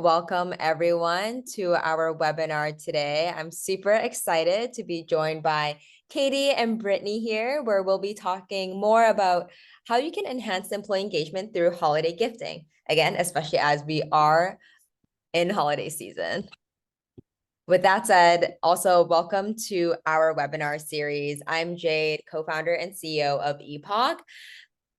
welcome everyone to our webinar today. I'm super excited to be joined by Katy and Brittany here, where we'll be talking more about how you can enhance employee engagement through holiday gifting. Again, especially as we are in holiday season. With that said, also welcome to our webinar series. I'm Jade, co-founder and CEO of Epoch.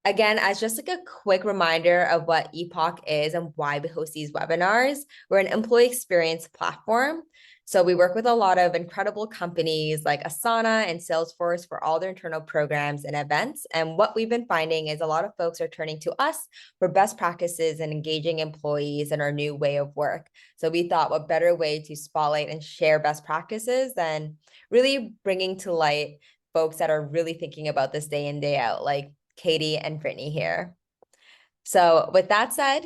Again, as just like a quick reminder of what Epoch is and why we host these webinars, we're an employee experience platform. So we work with a lot of incredible companies like Asana and Salesforce for all their internal programs and events. And what we've been finding is a lot of folks are turning to us for best practices and engaging employees in our new way of work. So we thought what better way to spotlight and share best practices than really bringing to light folks that are really thinking about this day in, day out, like Katy and Brittany here. So with that said,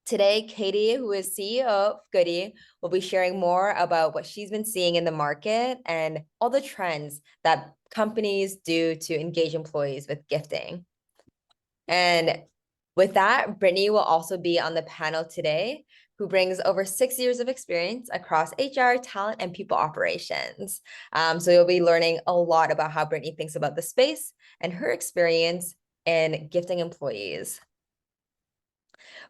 today, Katy, who is CEO of Goody, will be sharing more about what she's been seeing in the market and all the trends that companies do to engage employees with gifting. And with that, Brittany will also be on the panel today, who brings over 6 years of experience across HR, talent, and people operations. So you'll be learning a lot about how Brittany thinks about the space and her experience in gifting employees.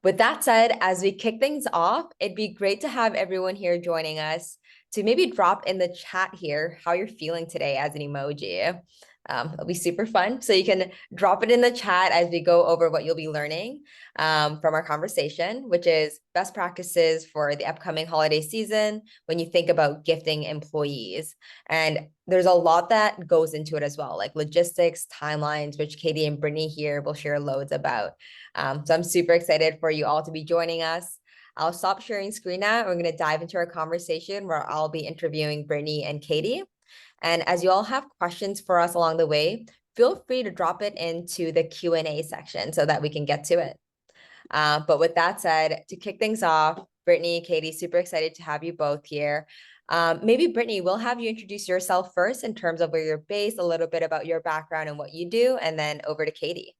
With that said, as we kick things off, it'd be great to have everyone here joining us to maybe drop in the chat here how you're feeling today as an emoji. It'll be super fun. So you can drop it in the chat as we go over what you'll be learning from our conversation, which is best practices for the upcoming holiday season when you think about gifting employees. And there's a lot that goes into it as well, like logistics, timelines, which Katy and Brittany here will share loads about. So I'm super excited for you all to be joining us. I'll stop sharing screen now. We're going to dive into our conversation where I'll be interviewing Brittany and Katy. And as you all have questions for us along the way, feel free to drop it into the Q&A section so that we can get to it. But with that said, to kick things off, Brittany, Katy, super excited to have you both here. Maybe Brittany, we'll have you introduce yourself first in terms of where you're based, a little bit about your background and what you do, and then over to Katy.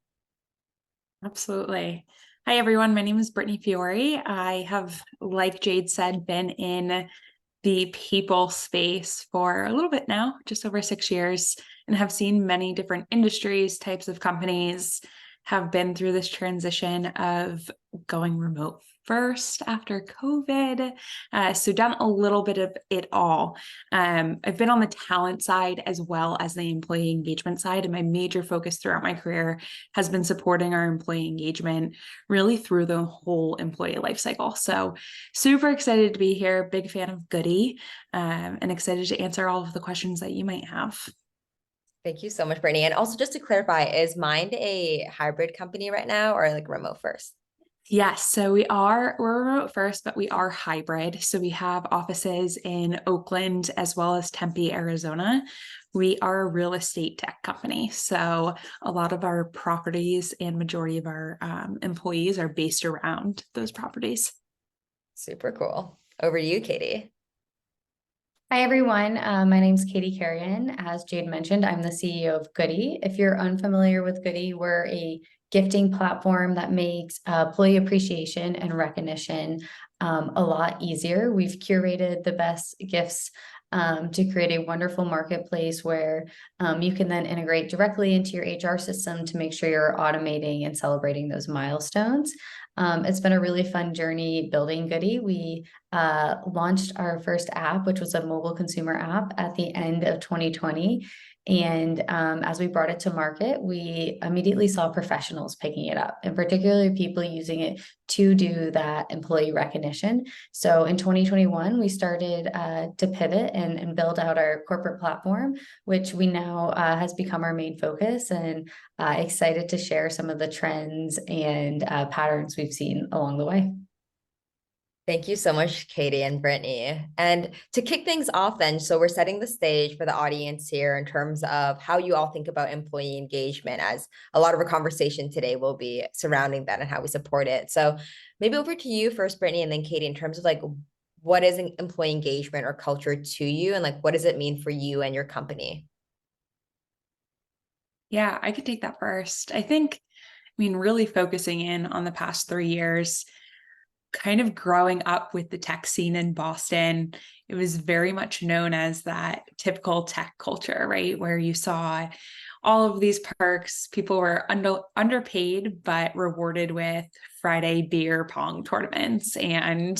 Absolutely. Hi, everyone. My name is Brittany Fiore. I have, like Jade said, been in the people space for a little bit now, just over 6 years, and have seen many different industries, types of companies, have been through this transition of going remote first after COVID. So done a little bit of it all. I've been on the talent side as well as the employee engagement side. And my major focus throughout my career has been supporting our employee engagement really through the whole employee life cycle. So super excited to be here. Big fan of Goody, and excited to answer all of the questions that you might have. Thank you so much, Brittany. And also just to clarify, is Mynd a hybrid company right now or like remote first? Yes, so we're remote first, but we are hybrid. So we have offices in Oakland as well as Tempe, Arizona. We are a real estate tech company. So a lot of our properties and majority of our employees are based around those properties. Super cool. Over to you, Katy. Hi, everyone. My name is Katy Carrigan. As Jade mentioned, I'm the CEO of Goody. If you're unfamiliar with Goody, we're a gifting platform that makes employee appreciation and recognition a lot easier. We've curated the best gifts to create a wonderful marketplace where you can then integrate directly into your HR system to make sure you're automating and celebrating those milestones. It's been a really fun journey building Goody. We launched our first app, which was a mobile consumer app at the end of 2020. And as we brought it to market, we immediately saw professionals picking it up, and particularly people using it to do that employee recognition. So in 2021, we started to pivot and build out our corporate platform, which we now has become our main focus, and excited to share some of the trends and patterns we've seen along the way. Thank you so much, Katy and Brittany. And to kick things off then, so we're setting the stage for the audience here in terms of how you all think about employee engagement, as a lot of our conversation today will be surrounding that and how we support it. So maybe over to you first, Brittany, and then Katy, in terms of like, what is an employee engagement or culture to you? And like, what does it mean for you and your company? Yeah, I could take that first. I think, really focusing in on the past 3 years, kind of growing up with the tech scene in Boston, it was very much known as that typical tech culture, right? Where you saw all of these perks, people were underpaid, but rewarded with Friday beer pong tournaments and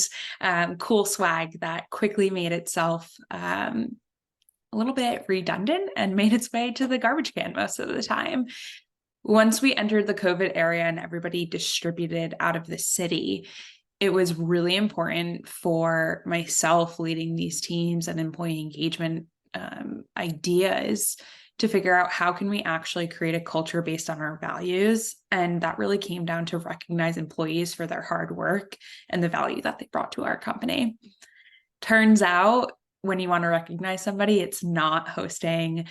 cool swag that quickly made itself a little bit redundant and made its way to the garbage can most of the time. Once we entered the COVID era and everybody distributed out of the city, it was really important for myself leading these teams and employee engagement ideas to figure out how can we actually create a culture based on our values. And that really came down to recognize employees for their hard work and the value that they brought to our company. Turns out, when you want to recognize somebody, it's not hosting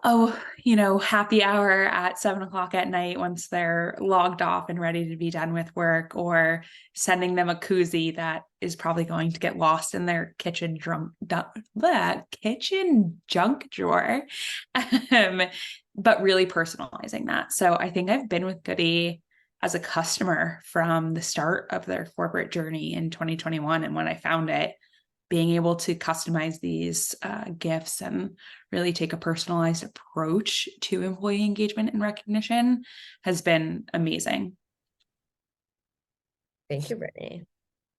happy hour at 7:00 at night once they're logged off and ready to be done with work, or sending them a koozie that is probably going to get lost in their kitchen junk drawer, but really personalizing that. So I think I've been with Goody as a customer from the start of their corporate journey in 2021. And when I found it, being able to customize these gifts and really take a personalized approach to employee engagement and recognition has been amazing. Thank you, Brittany.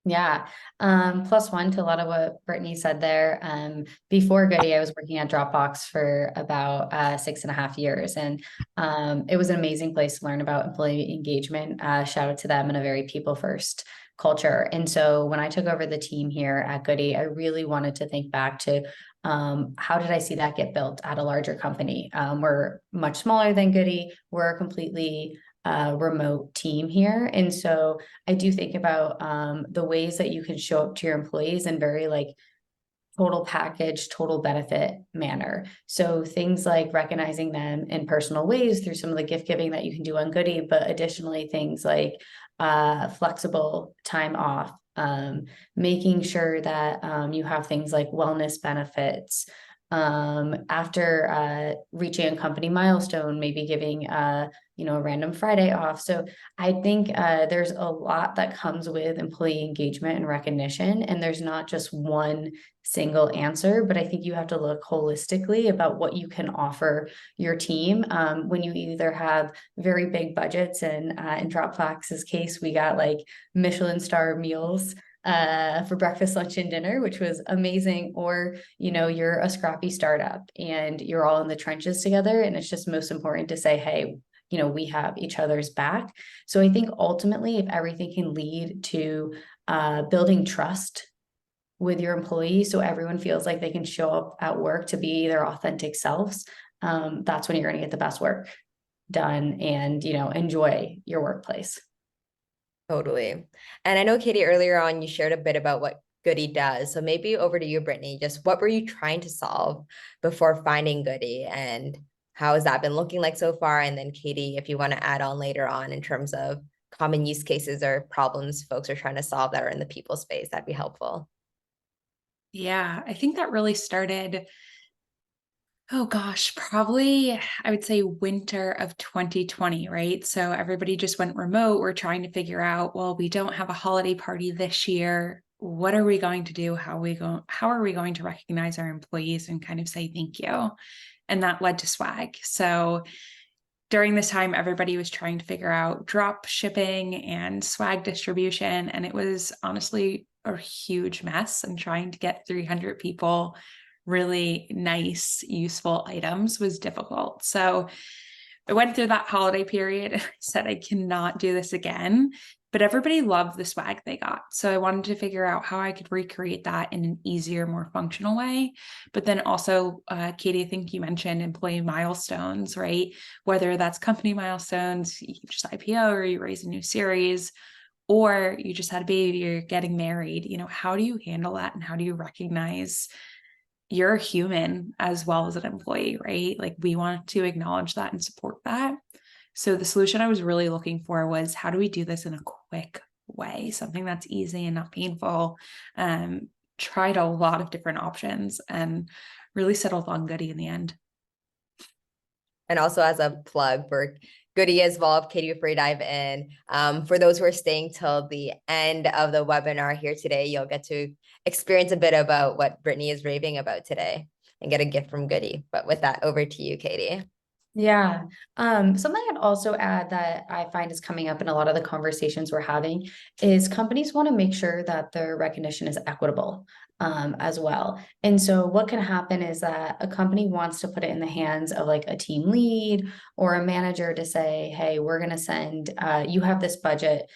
Yeah. +1 to a lot of what Brittany said there. Before Goody, I was working at Dropbox for about 6.5 years. And it was an amazing place to learn about employee engagement. Shout out to them, and a very people first culture. And so when I took over the team here at Goody, I really wanted to think back to how did I see that get built at a larger company? We're much smaller than Goody. We're a completely remote team here. And so I do think about the ways that you can show up to your employees in very like total package, total benefit manner. So things like recognizing them in personal ways through some of the gift giving that you can do on Goody, but additionally things like flexible time off, making sure that you have things like wellness benefits. After reaching a company milestone, maybe giving a random Friday off. So I think there's a lot that comes with employee engagement and recognition, and there's not just one single answer, but I think you have to look holistically about what you can offer your team when you either have very big budgets, and in Dropbox's case, we got like Michelin star meals for breakfast, lunch, and dinner, which was amazing. Or, you're a scrappy startup and you're all in the trenches together. And it's just most important to say, hey, we have each other's back. So I think ultimately, if everything can lead to building trust with your employees, so everyone feels like they can show up at work to be their authentic selves, that's when you're going to get the best work done and, enjoy your workplace. Totally. And I know, Katie, earlier on, you shared a bit about what Goody does. So maybe over to you, Brittany. Just what were you trying to solve before finding Goody, and how has that been looking like so far? And then Katie, if you want to add on later on in terms of common use cases or problems folks are trying to solve that are in the people space, that'd be helpful. Yeah, I think that really started, oh gosh, probably I would say winter of 2020, right? So everybody just went remote. We're trying to figure out, well, we don't have a holiday party this year. What are we going to do? How are we going to recognize our employees and kind of say thank you? And that led to swag. So during this time, everybody was trying to figure out drop shipping and swag distribution. And it was honestly a huge mess, and trying to get 300 people really nice, useful items was difficult. So I went through that holiday period and I said, I cannot do this again. But everybody loved the swag they got. So I wanted to figure out how I could recreate that in an easier, more functional way. But then also, Katie, I think you mentioned employee milestones, right? Whether that's company milestones, you just IPO, or you raise a new series, or you just had a baby, you're getting married. How do you handle that? And how do you recognize you're a human as well as an employee, right? Like, we want to acknowledge that and support that. So the solution I was really looking for was, how do we do this in a quick way? Something that's easy and not painful. Tried a lot of different options and really settled on Goody in the end. And also, as a plug for Goody as well, if Katie before you dive in. For those who are staying till the end of the webinar here today, you'll get to experience a bit about what Brittany is raving about today and get a gift from Goody. But with that, over to you, Katie. Yeah. Something I'd also add that I find is coming up in a lot of the conversations we're having is companies want to make sure that their recognition is equitable, as well. And so what can happen is that a company wants to put it in the hands of like a team lead or a manager to say, hey, we're going to send, you have this budget,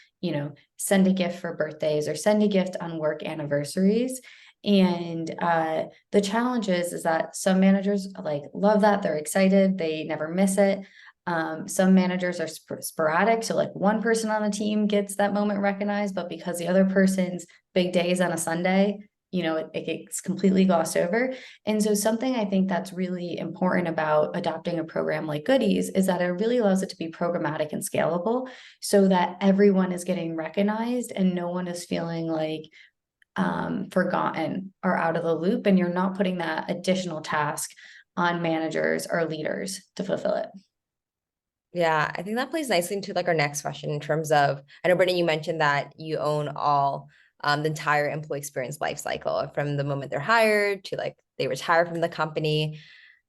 send a gift for birthdays or send a gift on work anniversaries. And the challenge is that some managers like love that, they're excited, they never miss it. Some managers are sporadic, so like one person on the team gets that moment recognized, but because the other person's big day is on a Sunday, it gets completely glossed over. And so something I think that's really important about adopting a program like Goodies is that it really allows it to be programmatic and scalable so that everyone is getting recognized and no one is feeling like forgotten or out of the loop, and you're not putting that additional task on managers or leaders to fulfill it. Yeah, I think that plays nicely into like our next question in terms of, I know, Brittany, you mentioned that you own all the entire employee experience life cycle from the moment they're hired to like they retire from the company.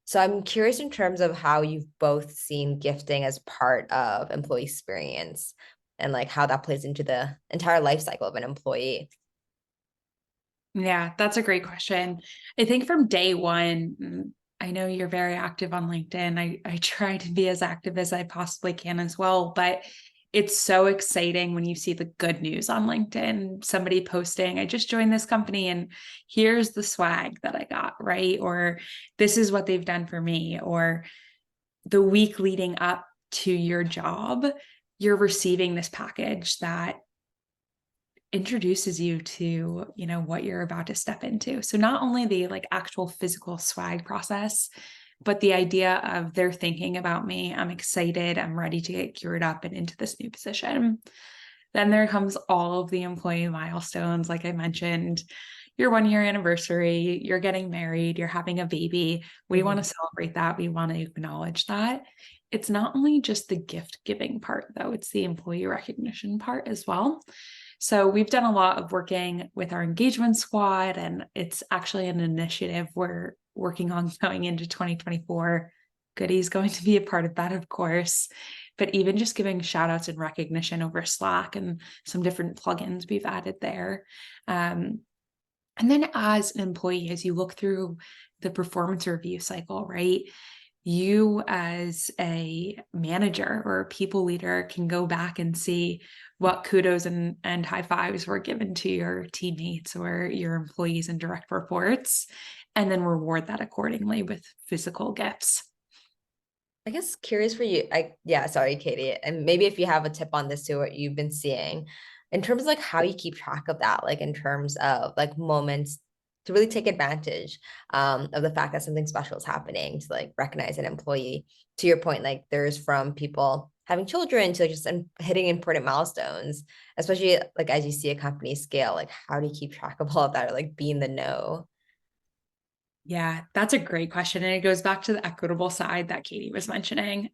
So I'm curious in terms of how you've both seen gifting as part of employee experience and like how that plays into the entire life cycle of an employee. Yeah, that's a great question. I think from day one, I know you're very active on LinkedIn. I try to be as active as I possibly can as well, but it's so exciting when you see the good news on LinkedIn, somebody posting, I just joined this company and here's the swag that I got, right? Or this is what they've done for me. Or the week leading up to your job, you're receiving this package that introduces you to, what you're about to step into. So not only the like actual physical swag process, but the idea of they're thinking about me, I'm excited, I'm ready to get geared up and into this new position. Then there comes all of the employee milestones. Like I mentioned, your 1-year anniversary, you're getting married, you're having a baby. We want to celebrate that. We want to acknowledge that. It's not only just the gift giving part, though, it's the employee recognition part as well. So we've done a lot of working with our engagement squad, and it's actually an initiative we're working on going into 2024. Goody's going to be a part of that, of course, but even just giving shout outs and recognition over Slack and some different plugins we've added there. And then as an employee, as you look through the performance review cycle, right? You as a manager or a people leader can go back and see what kudos and high fives were given to your teammates or your employees and direct reports, and then reward that accordingly with physical gifts. I guess curious for you. Sorry, Katie. And maybe if you have a tip on this too, what you've been seeing in terms of like how you keep track of that, like in terms of like moments to really take advantage of the fact that something special is happening to like recognize an employee. To your point, like there's from people having children to just hitting important milestones, especially like as you see a company scale, like how do you keep track of all of that or like be in the know? Yeah, that's a great question. And it goes back to the equitable side that Katie was mentioning.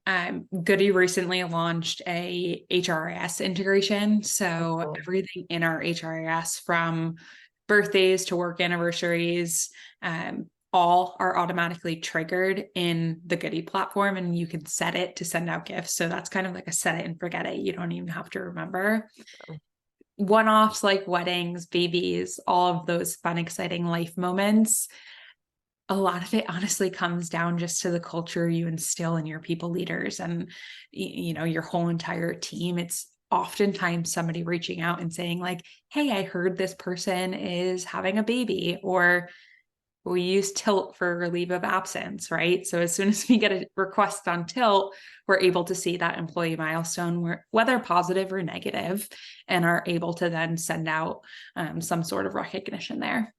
Goody recently launched a HRIS integration. So everything in our HRIS from birthdays to work anniversaries, all are automatically triggered in the Goody platform, and you can set it to send out gifts. So that's kind of like a set it and forget it. You don't even have to remember. One-offs like weddings, babies, all of those fun, exciting life moments. A lot of it honestly comes down just to the culture you instill in your people leaders and, your whole entire team. It's oftentimes somebody reaching out and saying like, hey, I heard this person is having a baby, or we use Tilt for leave of absence, right? So as soon as we get a request on Tilt, we're able to see that employee milestone, whether positive or negative, and are able to then send out some sort of recognition there.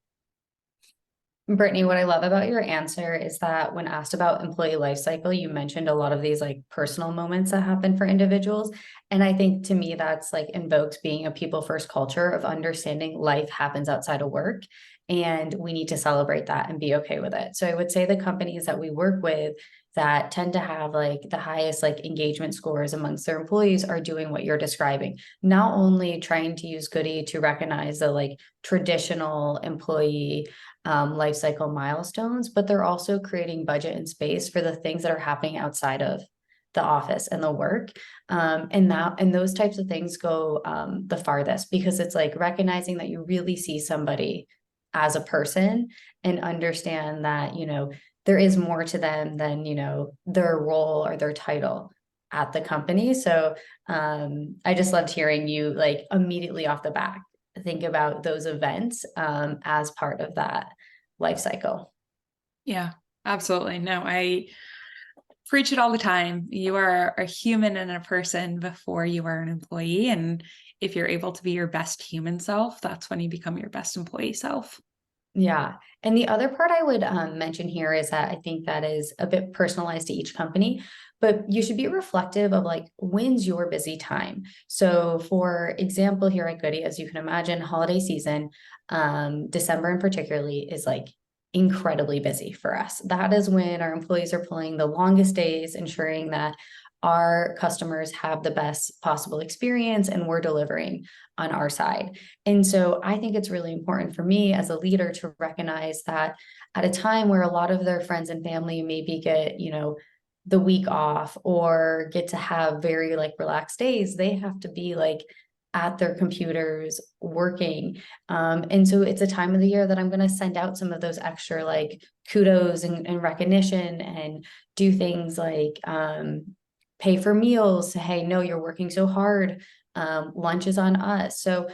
Brittany, what I love about your answer is that when asked about employee life cycle, you mentioned a lot of these like personal moments that happen for individuals. And I think to me, that's like invokes being a people first culture of understanding life happens outside of work. And we need to celebrate that and be okay with it. So I would say the companies that we work with that tend to have like the highest like engagement scores amongst their employees are doing what you're describing. Not only trying to use Goody to recognize the like traditional employee life cycle milestones, but they're also creating budget and space for the things that are happening outside of the office and the work. And those types of things go the farthest, because it's like recognizing that you really see somebody as a person and understand that, you know, there is more to them than, you know, their role or their title at the company. So I just loved hearing you like immediately off the bat think about those events as part of that life cycle. Yeah, absolutely. No, I preach it all the time. You are a human and a person before you are an employee. And if you're able to be your best human self, that's when you become your best employee self. Yeah. And the other part I would mention here is that I think that is a bit personalized to each company, but you should be reflective of like, when's your busy time? So for example, here at Goody, as you can imagine, holiday season, December in particularly is like incredibly busy for us. That is when our employees are pulling the longest days, ensuring that our customers have the best possible experience and we're delivering on our side. And so I think it's really important for me as a leader to recognize that at a time where a lot of their friends and family maybe get, you know, the week off or get to have very like relaxed days, they have to be like at their computers working. And so it's a time of the year that I'm going to send out some of those extra like kudos and recognition and do things like pay for meals. Hey, no, you're working so hard. Lunch is on us. So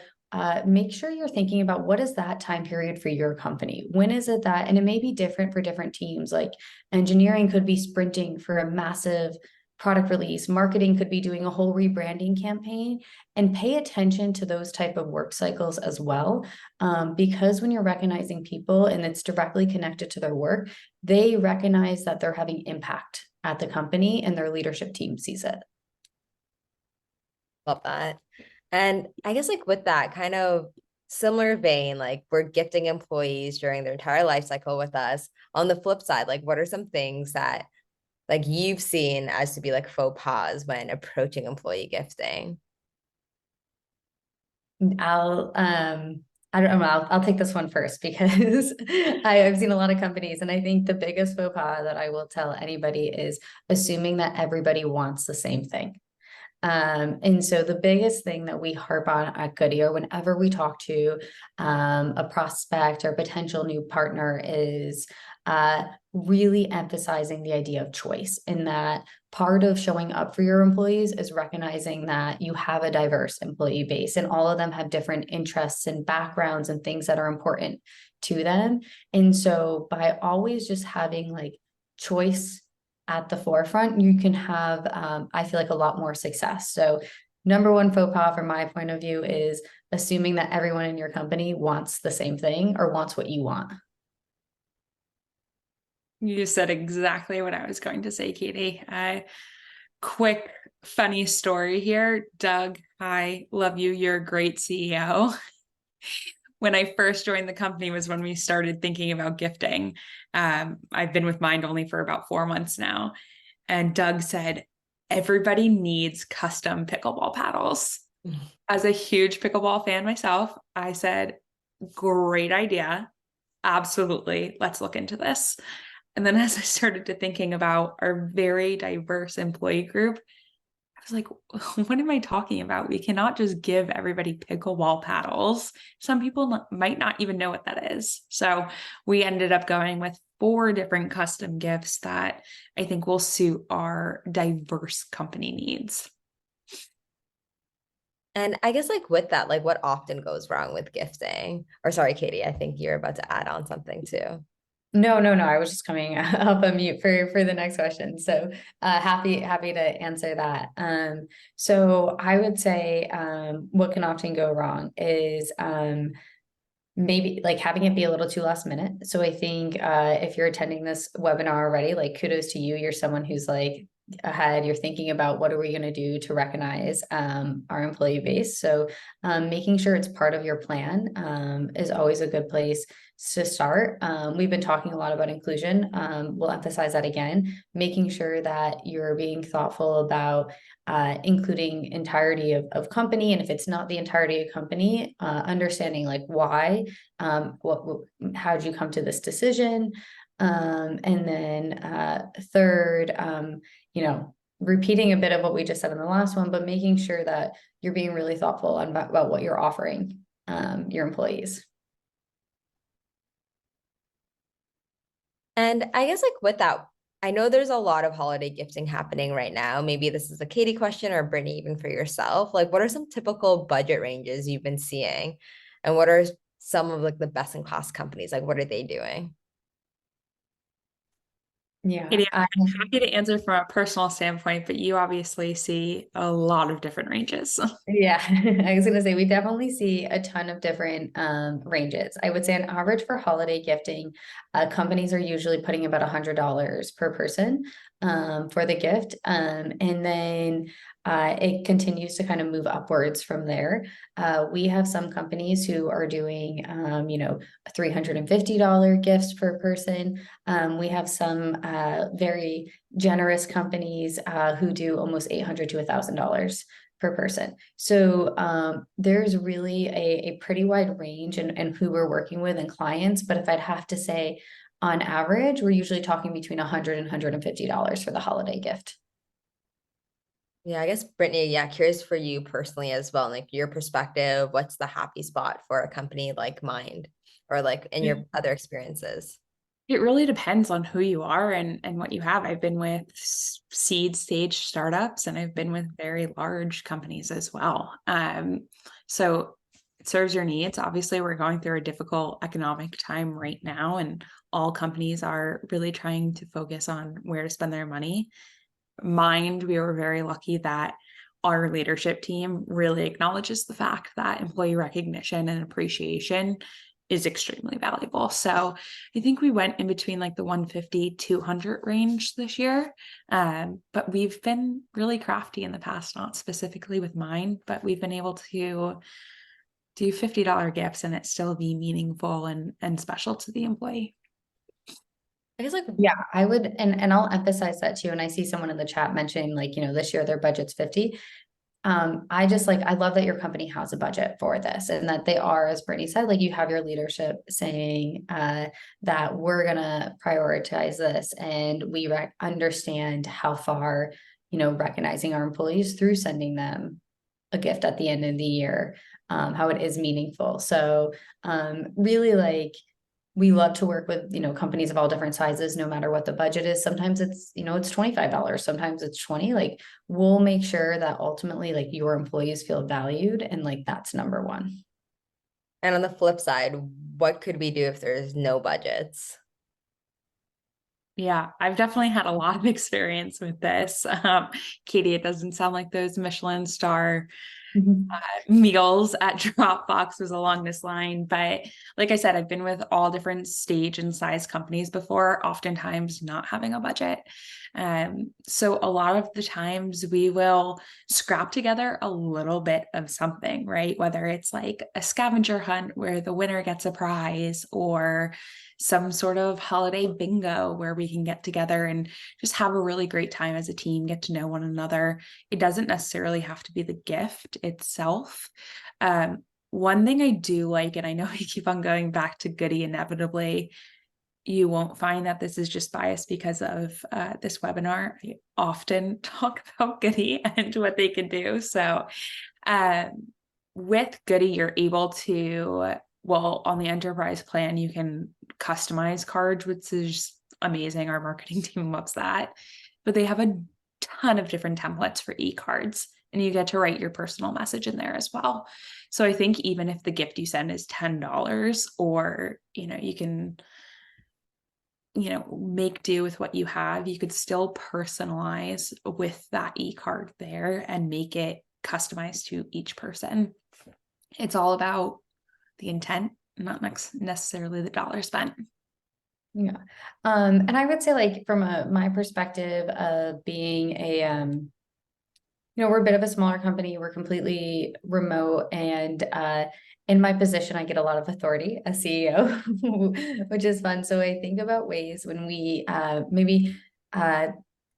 make sure you're thinking about what is that time period for your company? When is it that, and it may be different for different teams, like engineering could be sprinting for a massive product release, marketing could be doing a whole rebranding campaign, and pay attention to those type of work cycles as well. Because when you're recognizing people and it's directly connected to their work, they recognize that they're having impact at the company and their leadership team sees it. Love that. And I guess like with that kind of similar vein, like we're gifting employees during their entire life cycle with us. On the flip side, like what are some things that like you've seen as to be like faux pas when approaching employee gifting? I don't know, I'll take this one first because I've seen a lot of companies, and I think the biggest faux pas that I will tell anybody is assuming that everybody wants the same thing. And so the biggest thing that we harp on at Goody, or whenever we talk to a prospect or potential new partner, is really emphasizing the idea of choice, and that part of showing up for your employees is recognizing that you have a diverse employee base and all of them have different interests and backgrounds and things that are important to them. And so by always just having like choice at the forefront, you can have, I feel like, a lot more success. So number one faux pas from my point of view is assuming that everyone in your company wants the same thing or wants what you want. You said exactly what I was going to say, Katie. Quick, funny story here. Doug, I love you. You're a great CEO. When I first joined the company was when we started thinking about gifting. I've been with Mynd only for about 4 months now. And Doug said, everybody needs custom pickleball paddles. As a huge pickleball fan myself, I said, great idea. Absolutely. Let's look into this. And then as I started to thinking about our very diverse employee group, I was like, what am I talking about? We cannot just give everybody pickleball paddles. Some people might not even know what that is. So we ended up going with 4 different custom gifts that I think will suit our diverse company needs. And I guess like with that, like what often goes wrong with gifting? Or sorry, Katie, I think you're about to add on something too. No. I was just coming up on mute for the next question. So happy to answer that. So I would say what can often go wrong is maybe like having it be a little too last minute. So I think if you're attending this webinar already, like kudos to you. You're someone who's like ahead, you're thinking about what are we going to do to recognize our employee base. So making sure it's part of your plan is always a good place to start. We've been talking a lot about inclusion. We'll emphasize that again, making sure that you're being thoughtful about including entirety of company. And if it's not the entirety of company, understanding like why, how'd you come to this decision? And then third, repeating a bit of what we just said in the last one, but making sure that you're being really thoughtful about what you're offering your employees. And I guess like with that, I know there's a lot of holiday gifting happening right now. Maybe this is a Katie question or Brittany, even for yourself. Like, what are some typical budget ranges you've been seeing? And what are some of like the best in class companies? Like, what are they doing? Yeah. Katie, I'm happy to answer from a personal standpoint, but you obviously see a lot of different ranges. Yeah, I was gonna say we definitely see a ton of different ranges. I would say on average for holiday gifting, companies are usually putting about $100 per person for the gift, and then it continues to kind of move upwards from there. We have some companies who are doing $350 gifts per person. We have some very generous companies who do almost $800 to $1,000 per person. So there's really a pretty wide range in who we're working with and clients. But if I'd have to say, on average, we're usually talking between $100 and $150 for the holiday gift. Yeah, I guess Brittany, yeah, curious for you personally as well. Like your perspective, what's the happy spot for a company like Mind or like in your other experiences? It really depends on who you are and what you have. I've been with seed stage startups and I've been with very large companies as well. So it serves your needs. Obviously, we're going through a difficult economic time right now, and all companies are really trying to focus on where to spend their money. Mind, we were very lucky that our leadership team really acknowledges the fact that employee recognition and appreciation is extremely valuable. So I think we went in between like the 150, 200 range this year. But we've been really crafty in the past, not specifically with Mind, but we've been able to do $50 gifts and it still be meaningful and special to the employee. I guess like Yeah, I would, and I'll emphasize that too. And I see someone in the chat mentioning like, this year their budget's 50. I love that your company has a budget for this and that they are, as Brittany said, like you have your leadership saying that we're gonna prioritize this and we understand how far, recognizing our employees through sending them a gift at the end of the year, how it is meaningful. So really like we love to work with, companies of all different sizes, no matter what the budget is. Sometimes it's, it's $25, sometimes it's 20. Like we'll make sure that ultimately like your employees feel valued and like that's number one. and on the flip side, what could we do if there's no budgets? Yeah, I've definitely had a lot of experience with this. Katie, it doesn't sound like those Michelin star meals at Dropbox was along this line. But like I said, I've been with all different stage and size companies before, oftentimes not having a budget. So a lot of the times we will scrap together a little bit of something, right? Whether it's like a scavenger hunt where the winner gets a prize or some sort of holiday bingo where we can get together and just have a really great time as a team, get to know one another. It doesn't necessarily have to be the gift itself. One thing I do like, and I know we keep on going back to Goody inevitably, you won't find that this is just biased because of this webinar. I often talk about Goody and what they can do. So with Goody, you're able to, well, on the enterprise plan, you can customize cards, which is amazing. Our marketing team loves that. But they have a ton of different templates for e-cards, and you get to write your personal message in there as well. So I think even if the gift you send is $10 or, you can, make do with what you have, you could still personalize with that e-card there and make it customized to each person. It's all about the intent, not necessarily the dollar spent. Yeah. And I would say like from my perspective of being we're a bit of a smaller company. We're completely remote and in my position, I get a lot of authority as CEO, which is fun. So I think about ways when we maybe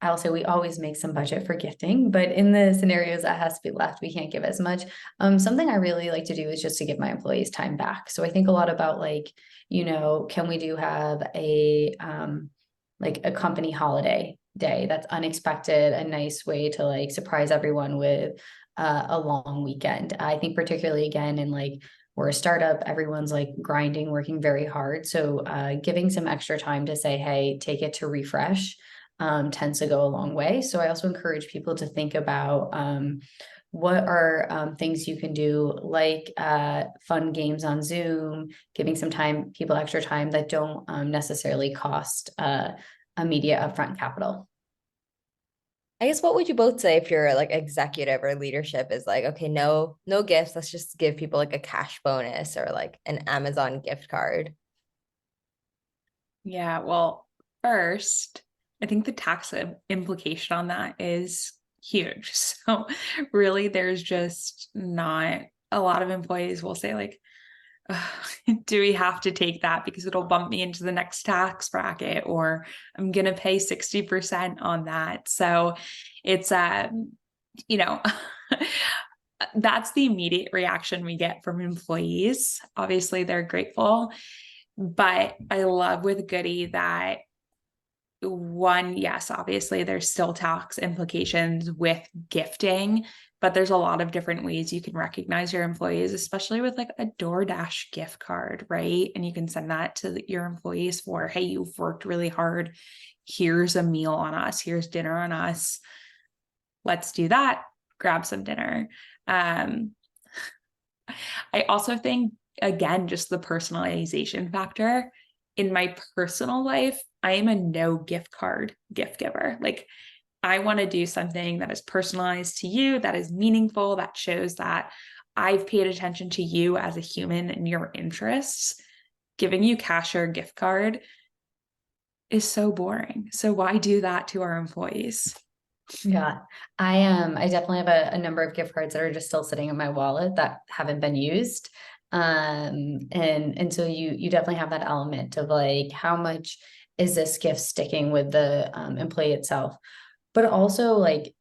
I'll say we always make some budget for gifting, but in the scenarios that has to be left, we can't give as much. Something I really like to do is just to give my employees time back. So I think a lot about like, can we have a like a company holiday day that's unexpected, a nice way to like surprise everyone with a long weekend. I think particularly again in like we're a startup, everyone's like grinding, working very hard. So giving some extra time to say, hey, take it to refresh tends to go a long way. So I also encourage people to think about what are things you can do, like fun games on Zoom, giving some time, people extra time that don't necessarily cost immediate upfront capital. I guess what would you both say if your like executive or leadership is like, okay, no gifts, let's just give people like a cash bonus or like an Amazon gift card? Yeah, well, first, I think the tax implication on that is huge. So really, there's just not a lot of employees will say like, do we have to take that because it'll bump me into the next tax bracket, or I'm gonna pay 60% on that. So it's you know, that's the immediate reaction we get from employees. Obviously, they're grateful, but I love with Goody that one, yes, obviously there's still tax implications with gifting, but there's a lot of different ways you can recognize your employees, especially with like a DoorDash gift card, right? And you can send that to your employees for, hey, you've worked really hard. Here's a meal on us. Here's dinner on us. Let's do that. Grab some dinner. I also think, again, just the personalization factor. In my personal life, I am a no gift card gift giver. Like, I want to do something that is personalized to you, that is meaningful, that shows that I've paid attention to you as a human and your interests. Giving you cash or gift card is so boring. So why do that to our employees? Yeah, I definitely have a number of gift cards that are just still sitting in my wallet that haven't been used. And so you definitely have that element of like how much is this gift sticking with the employee itself? But also like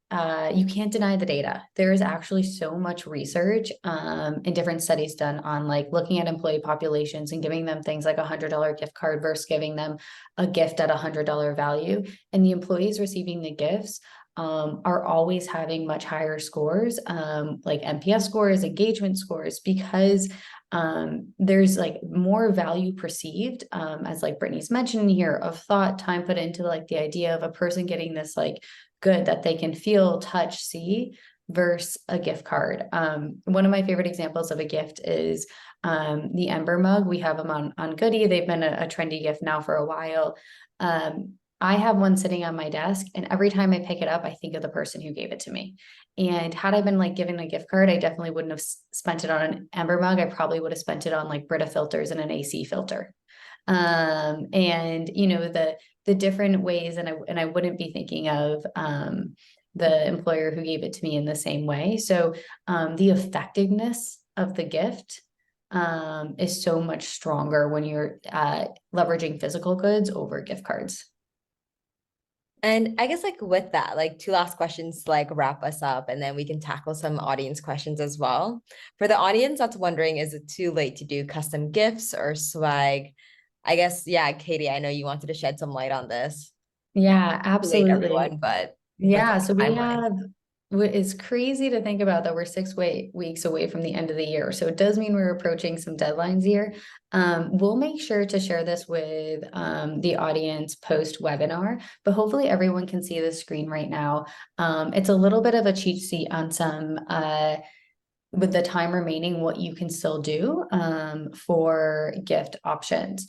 you can't deny the data. There is actually so much research and different studies done on like looking at employee populations and giving them things like $100 gift card versus giving them a gift at $100 value. And the employees receiving the gifts are always having much higher scores, like NPS scores, engagement scores, because there's like more value perceived, as like Brittany's mentioned here, of thought, time put into like the idea of a person getting this like good that they can feel, touch, see, versus a gift card. One of my favorite examples of a gift is the Ember mug. We have them on Goody. They've been a trendy gift now for a while. I have one sitting on my desk, and every time I pick it up, I think of the person who gave it to me. And had I been like given a gift card, I definitely wouldn't have spent it on an Ember mug. I probably would have spent it on like Brita filters and an AC filter. And the different ways, and I wouldn't be thinking of the employer who gave it to me in the same way. So the effectiveness of the gift is so much stronger when you're leveraging physical goods over gift cards. And I guess like with that, like two last questions to like wrap us up, and then we can tackle some audience questions as well. For the audience that's wondering, is it too late to do custom gifts or swag? I guess, yeah, Katy, I know you wanted to shed some light on this. Yeah, Too late, absolutely. everyone, but what's Yeah, the so we timeline? have, it's crazy to think about that we're weeks away from the end of the year. So it does mean we're approaching some deadlines here. We'll make sure to share this with the audience post webinar, but hopefully everyone can see the screen right now. It's a little bit of a cheat sheet on some with the time remaining, what you can still do for gift options.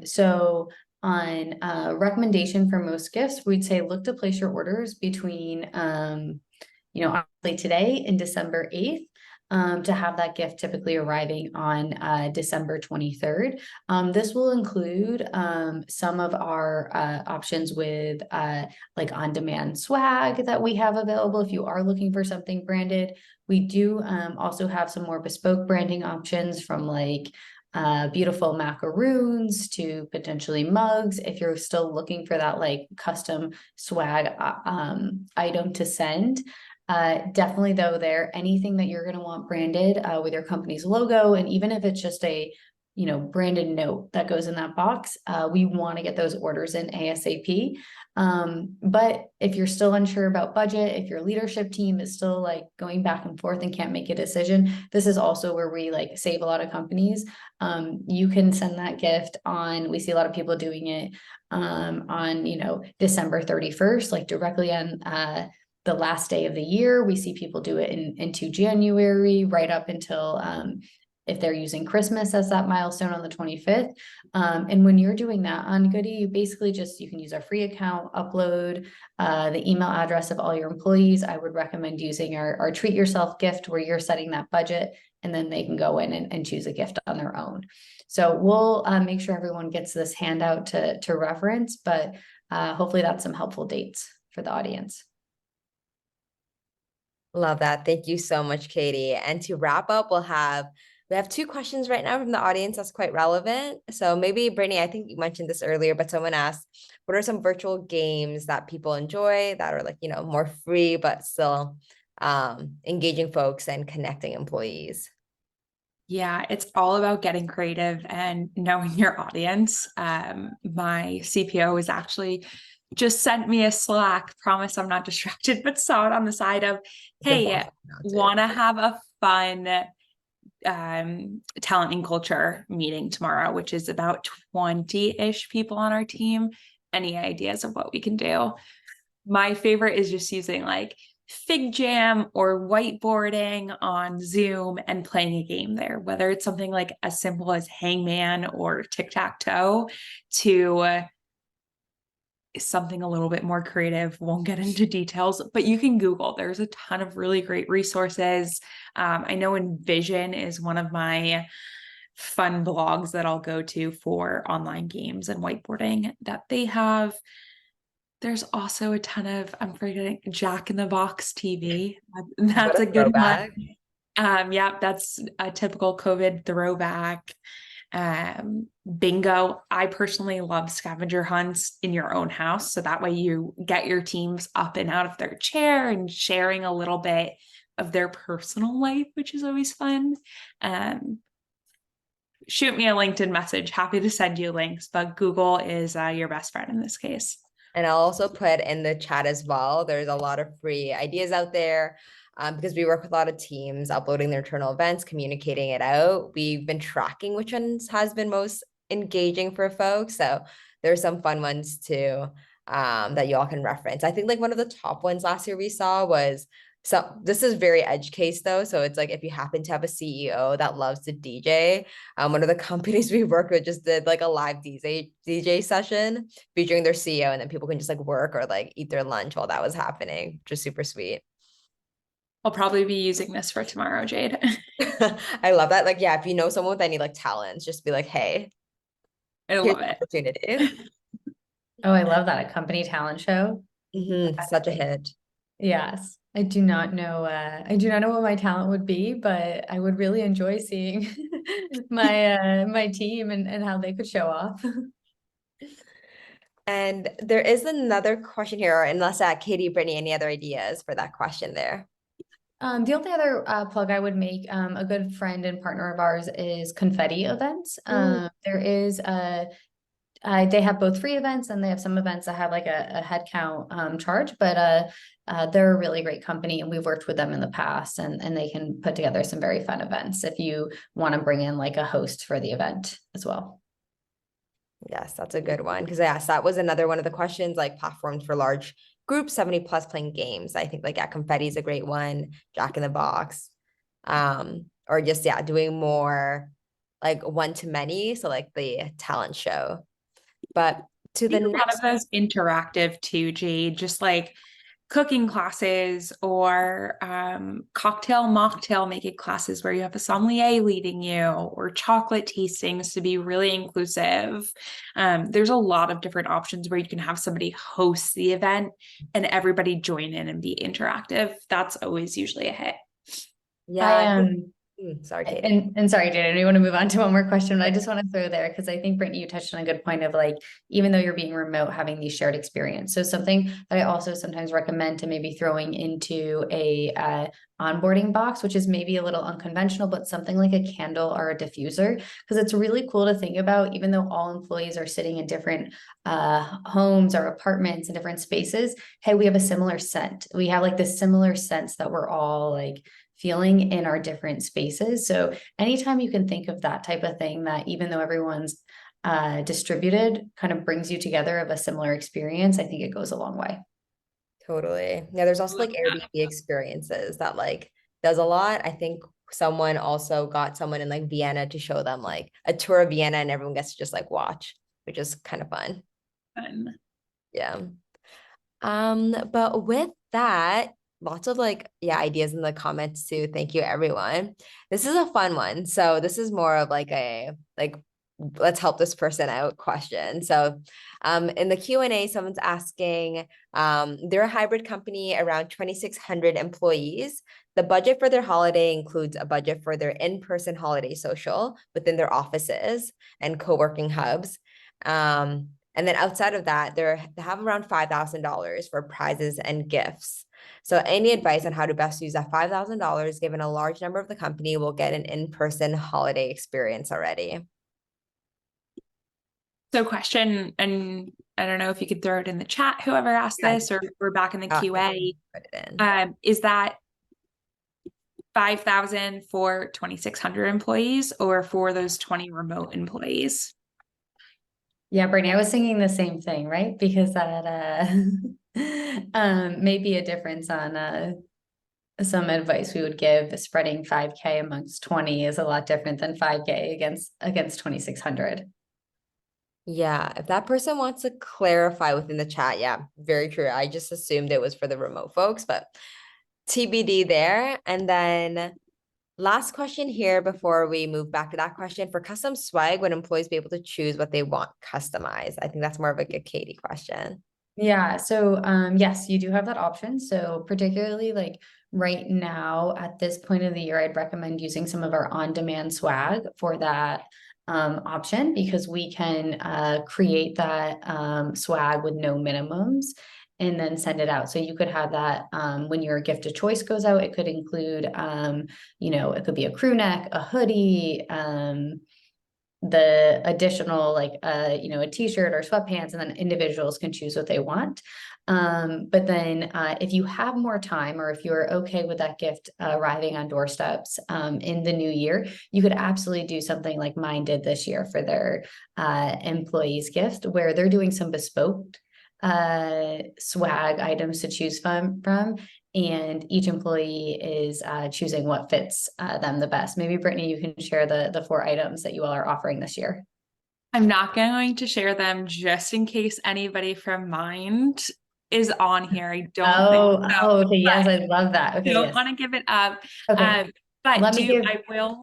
So on recommendation for most gifts, we'd say look to place your orders between, obviously today and December 8th. to have that gift typically arriving on December 23rd. This will include some of our options with like on-demand swag that we have available if you are looking for something branded. We do also have some more bespoke branding options, from like beautiful macaroons to potentially mugs, if you're still looking for that like custom swag item to send. Definitely though, anything that you're going to want branded with your company's logo, and even if it's just a branded note that goes in that box, we want to get those orders in ASAP. But if you're still unsure about budget, if your leadership team is still like going back and forth and can't make a decision, this is also where we like save a lot of companies. You can send that gift on, we see a lot of people doing it on December 31st, like directly on the last day of the year. We see people do it into January, right up until if they're using Christmas as that milestone on the 25th. And when you're doing that on Goody, you basically you can use our free account, upload the email address of all your employees. I would recommend using our treat yourself gift, where you're setting that budget, and then they can go in and choose a gift on their own. So we'll make sure everyone gets this handout to reference, but hopefully that's some helpful dates for the audience. Love that. Thank you so much, Katie. And to wrap up, we have two questions right now from the audience that's quite relevant. So maybe, Brittany, I think you mentioned this earlier, but someone asked, what are some virtual games that people enjoy that are like, more free, but still engaging folks and connecting employees? Yeah, it's all about getting creative and knowing your audience. My CPO is actually just sent me a Slack, promise I'm not distracted, but saw it on the side of, hey, want to have a fun talent and culture meeting tomorrow, which is about 20-ish people on our team. Any ideas of what we can do? My favorite is just using like Fig Jam or whiteboarding on Zoom and playing a game there, whether it's something like as simple as Hangman or tic-tac-toe to something a little bit more creative. Won't get into details, but you can Google. There's a ton of really great resources. I know Envision is one of my fun blogs that I'll go to for online games and whiteboarding that they have. There's also a ton of, I'm forgetting, Jack in the Box TV. That's a good one. Yeah, that's a typical COVID throwback. Bingo. I personally love scavenger hunts in your own house. So that way you get your teams up and out of their chair and sharing a little bit of their personal life, which is always fun. Shoot me a LinkedIn message. Happy to send you links, but Google is your best friend in this case. And I'll also put in the chat as well. There's a lot of free ideas out there because we work with a lot of teams uploading their internal events, communicating it out. We've been tracking which ones has been most engaging for folks. So there's some fun ones too that you all can reference. I think like one of the top ones last year we saw was, so this is very edge case though. So it's like if you happen to have a CEO that loves to DJ, one of the companies we work with just did like a live DJ session featuring their CEO, and then people can just like work or like eat their lunch while that was happening, which is super sweet. I'll probably be using this for tomorrow, Jade. I love that. Like, yeah, if you know someone with any like talents, just be like, hey, I love it. Opportunity. Oh, I love that. A company talent show. Such a hit. Yes. I do not know what my talent would be, but I would really enjoy seeing my team and how they could show off. And there is another question here, unless Katie, Brittany, any other ideas for that question there? The only other plug I would make, a good friend and partner of ours is Confetti Events. There is they have both free events and they have some events that have like a head count charge, but they're a really great company and we've worked with them in the past, and they can put together some very fun events if you want to bring in like a host for the event as well. Yes, that's a good one. Because yes, that was another one of the questions, like platforms for large groups, 70 plus playing games. I think like Confetti is a great one, Jack in the Box. Or just doing more like one to many. So like the talent show. But to the next, one of those interactive too, Jade, just like cooking classes or cocktail mocktail making classes where you have a sommelier leading you, or chocolate tastings to be really inclusive. There's a lot of different options where you can have somebody host the event and everybody join in and be interactive. That's always usually a hit. Yeah. Sorry, Katie. And sorry, Jade, I do want to move on to one more question, but I just want to throw there because I think, Brittany, you touched on a good point of like, even though you're being remote, having these shared experience. So something that I also sometimes recommend to maybe throwing into a onboarding box, which is maybe a little unconventional, but something like a candle or a diffuser, because it's really cool to think about, even though all employees are sitting in different homes or apartments and different spaces. Hey, we have a similar scent. We have like this similar sense that we're all like feeling in our different spaces. So anytime you can think of that type of thing, that even though everyone's distributed, kind of brings you together of a similar experience, I think it goes a long way. Totally. Yeah, there's also like Airbnb experiences that like does a lot. I think someone also got someone in like Vienna to show them like a tour of Vienna, and everyone gets to just like watch, which is kind of fun. Fun. Yeah. But with that, lots of like, yeah, ideas in the comments too. Thank you, everyone. This is a fun one. So this is more of like a like let's help this person out question. So in the Q&A, someone's asking, they're a hybrid company around 2,600 employees. The budget for their holiday includes a budget for their in-person holiday social within their offices and co-working hubs. And then outside of that, they have around $5,000 for prizes and gifts. So any advice on how to best use that $5,000, given a large number of the company will get an in-person holiday experience already? So question, and I don't know if you could throw it in the chat, whoever asked this, or we're back in the QA. Put it in. Is that 5,000 for 2,600 employees or for those 20 remote employees? Yeah, Brittany, I was thinking the same thing, right? Because that may be a difference on some advice we would give. Spreading 5K amongst 20 is a lot different than 5K against 2,600. Yeah, if that person wants to clarify within the chat, yeah, very true. I just assumed it was for the remote folks, but TBD there. And then last question here before we move back to that question. For custom swag, would employees be able to choose what they want customized? I think that's more of like a Katie question. Yeah, so yes, you do have that option. So particularly like right now at this point of the year, I'd recommend using some of our on-demand swag for that option, because we can create that swag with no minimums and then send it out. So you could have that when your gift of choice goes out, it could include it could be a crew neck, a hoodie, the additional like a t-shirt or sweatpants, and then individuals can choose what they want. But then if you have more time, or if you're okay with that gift arriving on doorsteps in the new year, you could absolutely do something like Mynd did this year for their employees gift, where they're doing some bespoke swag items to choose from, and each employee is choosing what fits them the best. Maybe Brittany, you can share the 4 items that you all are offering this year. I'm not going to share them just in case anybody from Mynd is on here. I don't think so. Okay, yes, I love that. Okay, don't yes. want to give it up. Okay. But I will,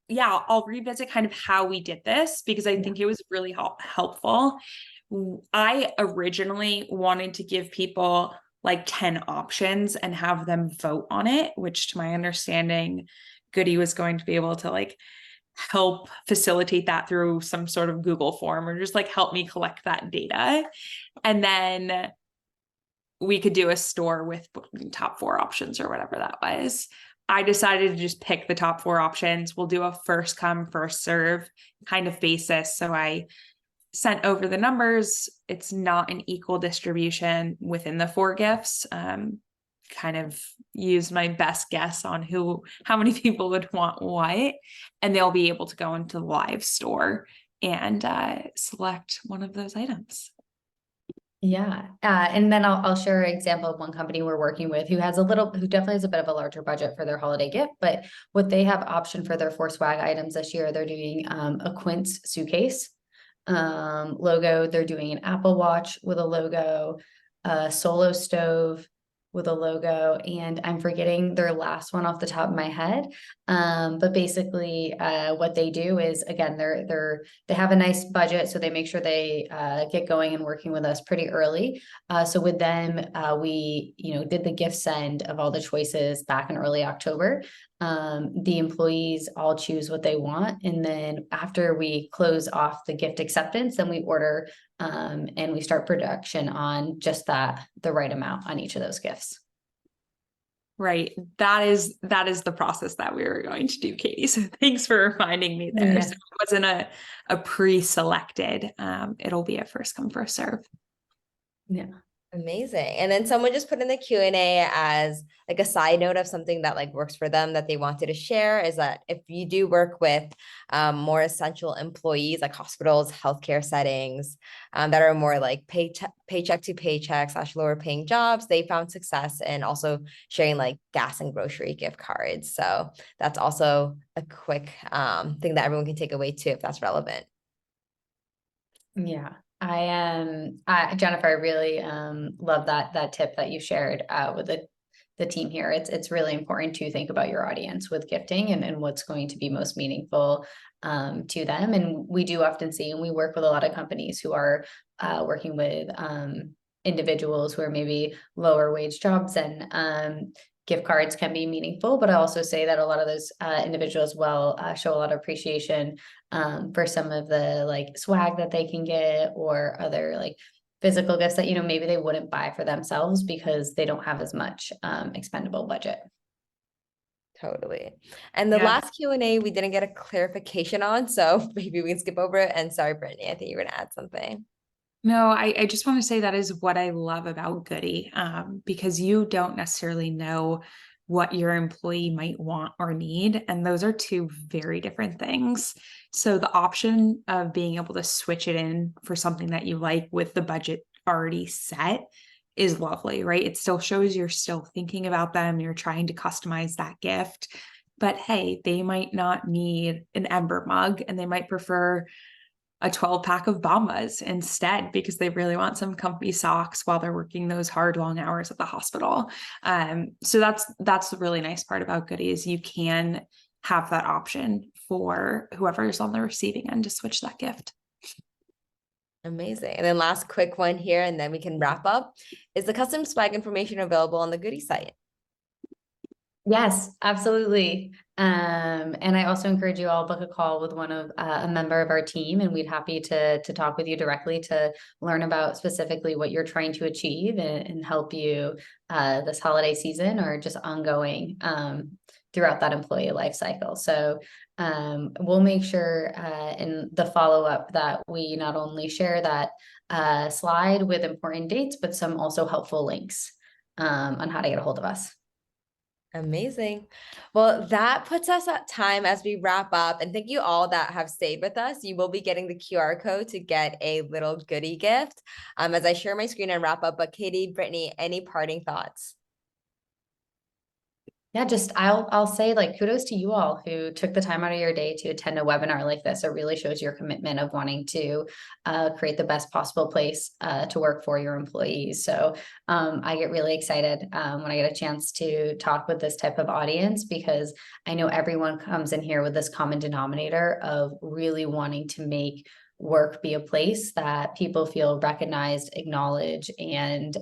yeah, I'll revisit kind of how we did this, because I think it was really helpful. I originally wanted to give people like 10 options and have them vote on it, which to my understanding, Goody was going to be able to like help facilitate that through some sort of Google form, or just like help me collect that data. And then we could do a store with top 4 options or whatever that was. I decided to just pick the top 4 options. We'll do a first come, first serve kind of basis. So I sent over the numbers. It's not an equal distribution within the 4 gifts. Kind of use my best guess on how many people would want what, and they'll be able to go into the live store and select one of those items. Yeah. And then I'll share an example of one company we're working with who definitely has a bit of a larger budget for their holiday gift, but what they have option for their 4 swag items this year, they're doing a Quince suitcase logo. They're doing an Apple Watch with a logo, a Solo stove, with a logo, and I'm forgetting their last one off the top of my head. But basically, what they do is, again, they have a nice budget, so they make sure they get going and working with us pretty early. So with them, we did the gift send of all the choices back in early October. The employees all choose what they want, and then after we close off the gift acceptance, then we order and we start production on just the right amount on each of those gifts. Right. That is the process that we were going to do, Katie. So thanks for reminding me there. Yeah. So it wasn't a pre-selected. It'll be a first come, first serve. Yeah. Amazing. And then someone just put in the Q&A as like a side note of something that like works for them that they wanted to share, is that if you do work with more essential employees like hospitals, healthcare settings that are more like paycheck to paycheck / lower paying jobs, they found success in also sharing like gas and grocery gift cards. So that's also a quick thing that everyone can take away too, if that's relevant. Yeah. Jennifer, I really love that tip that you shared with the team here. It's really important to think about your audience with gifting and what's going to be most meaningful to them. And we do often see, and we work with a lot of companies who are working with individuals who are maybe lower wage jobs, and gift cards can be meaningful, but I also say that a lot of those individuals will show a lot of appreciation for some of the like swag that they can get, or other like physical gifts that, maybe they wouldn't buy for themselves because they don't have as much expendable budget. Totally. And the last Q&A we didn't get a clarification on, so maybe we can skip over it. And sorry, Brittany, I think you were gonna add something. No, I just want to say that is what I love about Goody, because you don't necessarily know what your employee might want or need. And those are two very different things. So the option of being able to switch it in for something that you like with the budget already set is lovely, right? It still shows you're still thinking about them. You're trying to customize that gift. But hey, they might not need an Ember mug, and they might prefer a 12-pack of Bombas instead because they really want some comfy socks while they're working those hard, long hours at the hospital. So that's the really nice part about Goody, is you can have that option for whoever is on the receiving end to switch that gift. Amazing. And then last quick one here, and then we can wrap up. Is the custom swag information available on the Goody site? Yes, absolutely. And I also encourage you all book a call with one of a member of our team, and we'd happy to talk with you directly to learn about specifically what you're trying to achieve and help you this holiday season, or just ongoing throughout that employee life cycle. So we'll make sure in the follow-up that we not only share that slide with important dates, but some also helpful links on how to get a hold of us. Amazing. Well, that puts us at time as we wrap up. And thank you all that have stayed with us. You will be getting the QR code to get a little Goody gift as I share my screen and wrap up. But Katie, Brittany, any parting thoughts? Yeah, just I'll say, like, kudos to you all who took the time out of your day to attend a webinar like this. It really shows your commitment of wanting to create the best possible place to work for your employees. So I get really excited when I get a chance to talk with this type of audience, because I know everyone comes in here with this common denominator of really wanting to make work be a place that people feel recognized, acknowledged, and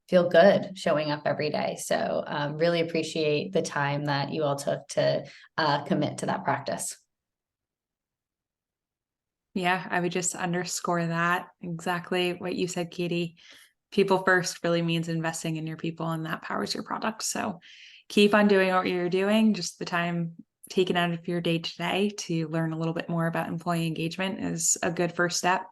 feel good showing up every day. So really appreciate the time that you all took to commit to that practice. Yeah, I would just underscore that exactly what you said, Katie. People first really means investing in your people, and that powers your product. So keep on doing what you're doing. Just the time taken out of your day today to learn a little bit more about employee engagement is a good first step.